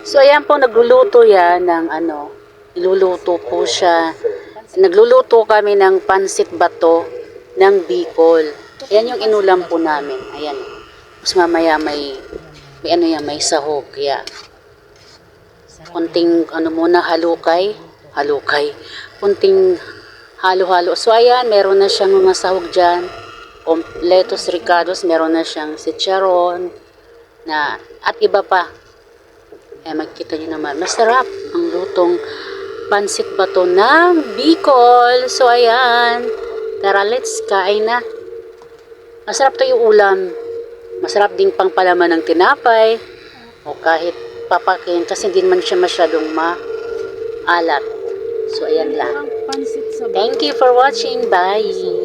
So, ayan po, nagluluto yan ng ano, iluluto po siya. Nagluluto kami ng pansit bato ng Bicol. Ayan yung inulam po namin. Ayan. Tapos mamaya may ano yan, may sahog. Kaya, kunting ano muna, halukay. Kunting halo-halo. So, ayan, meron na siyang mga sahog dyan. Lettuce ricados, meron na siyang chicharon, at iba pa. Magkita nyo naman, masarap ang lutong pansit bato ng Bicol. So, ayan. Tara, let's kain na. Masarap to yung ulam. Masarap din pang palaman ng tinapay. O kahit papakin, kasi hindi man siya masyadong maalat. So, ayan lang. Thank you for watching. Bye!